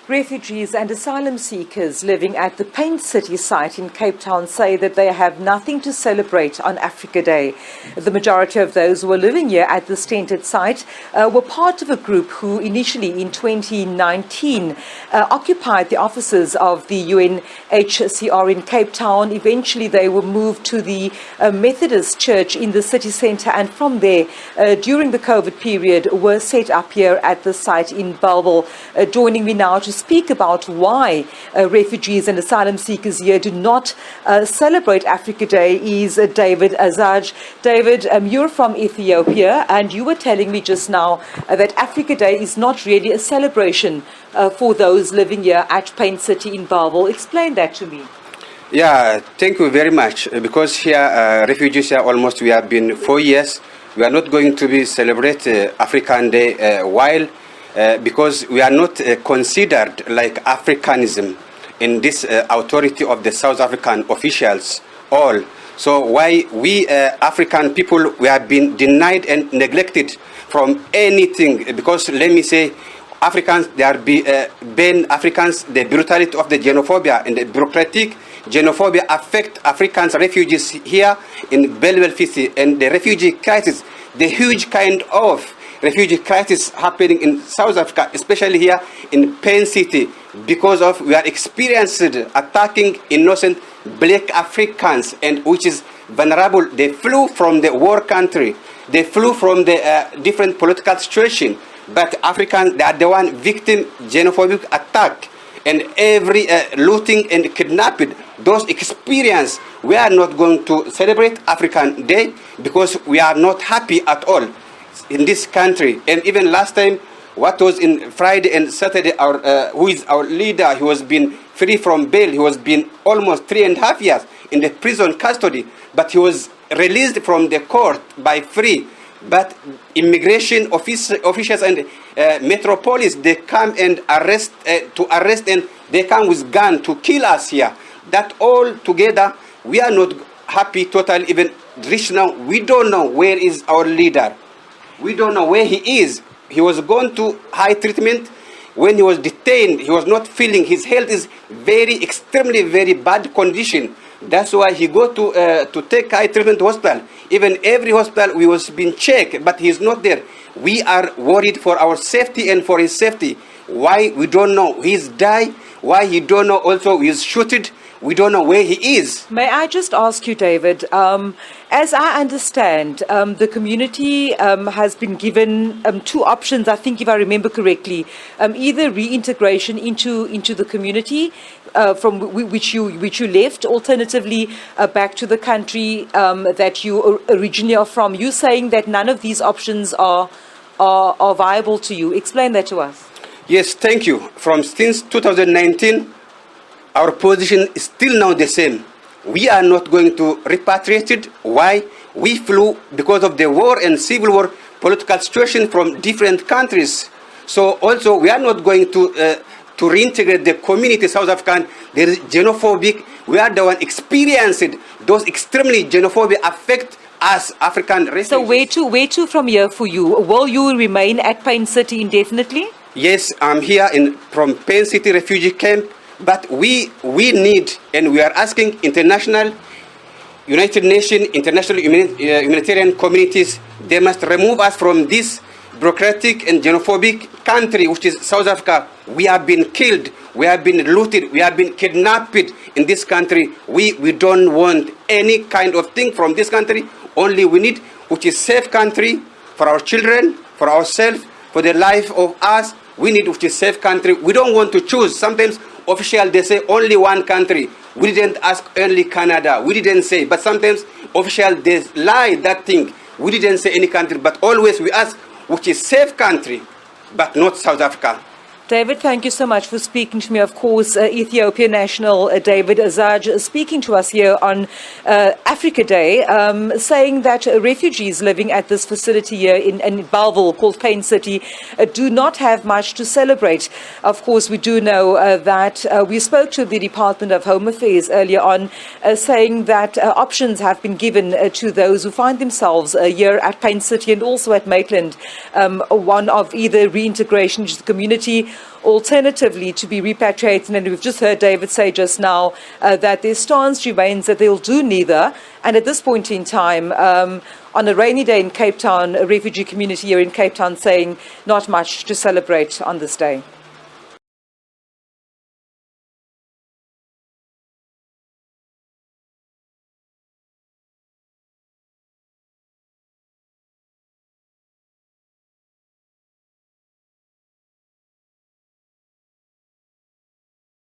Refugees and asylum seekers living at the Paint City site in Cape Town say that they have nothing to celebrate on Africa Day. The majority of those who are living here at the tented site were part of a group who initially in 2019 occupied the offices of the UNHCR in Cape Town. Eventually they were moved to the Methodist Church in the city centre, and from there during the COVID period were set up here at the site in Bellville. Joining me now to speak about why refugees and asylum seekers here do not celebrate Africa Day is David Azaj. David, you're from Ethiopia, and you were telling me just now that Africa Day is not really a celebration for those living here at Paint City in Bellville. Explain that to me. Yeah, thank you very much. Because here, refugees here almost, we have been 4 years. We are not going to be celebrate African Day while because we are not considered like Africanism in this authority of the South African officials all. So why we African people, we have been denied and neglected from anything, because let me say, Africans, they are been Africans, the brutality of the xenophobia and the bureaucratic xenophobia affect Africans, refugees here in Bellville city, and the refugee crisis, the huge kind of refugee crisis happening in South Africa, especially here in Paint City, because of we are experiencing attacking innocent black Africans, and which is vulnerable. They flew from the war country, they flew from the different political situation, but Africans, they are the one victim xenophobic attack, and every looting and kidnapping, those experience, we are not going to celebrate African Day because we are not happy at all in this country. And even last time, what was in Friday and Saturday, who is our leader, he was been free from bail. He was been almost 3.5 years in the prison custody, but he was released from the court by free. But immigration officials and metropolis, they come and arrest, and they come with gun to kill us here. That all together, we are not happy totally. Even reach now, we don't know where is our leader. We don't know where he is. He was gone to high treatment. When he was detained, he was not feeling, his health is extremely very bad condition. That's why he go to take high treatment hospital. Even every hospital we was being checked, but he's not there. We are worried for our safety and for his safety. Why? We don't know. He's died. Why? He don't know. Also, he's shooted. We don't know where he is. May I just ask you, David, as I understand, the community has been given two options, I think, if I remember correctly, either reintegration into the community from which you left, alternatively back to the country that you originally are from. You're saying that none of these options are viable to you. Explain that to us. Yes, thank you. Since 2019, our position is still now the same. We are not going to repatriate it. Why? We flew because of the war and civil war political situation from different countries. So also we are not going to reintegrate the community South African. There is xenophobic. We are the one experiencing those extremely xenophobic affect us African refugees. So where to from here for you? Will you remain at Paint City indefinitely? Yes, I'm here from Paint City refugee camp. But we need, and we are asking international, United Nations, international humanitarian communities, they must remove us from this bureaucratic and xenophobic country, which is South Africa. We have been killed, we have been looted, we have been kidnapped in this country. We don't want any kind of thing from this country. Only we need, which is safe country for our children, for ourselves, for the life of us. We need, which is safe country. We don't want to choose. Sometimes official, they say only one country. We didn't ask only Canada. We didn't say. But sometimes official, they lie that thing. We didn't say any country. But always we ask which is safe country, but not South Africa. David, thank you so much for speaking to me. Of course, Ethiopian national David Azaj speaking to us here on Africa Day, saying that refugees living at this facility here in Bellville called Paint City do not have much to celebrate. Of course, we do know that we spoke to the Department of Home Affairs earlier on, saying that options have been given to those who find themselves here at Paint City and also at Maitland, one of either reintegration into the community alternatively to be repatriated. And we've just heard David say just now that their stance remains that they'll do neither. And at this point in time, on a rainy day in Cape Town, a refugee community here in Cape Town saying not much to celebrate on this day.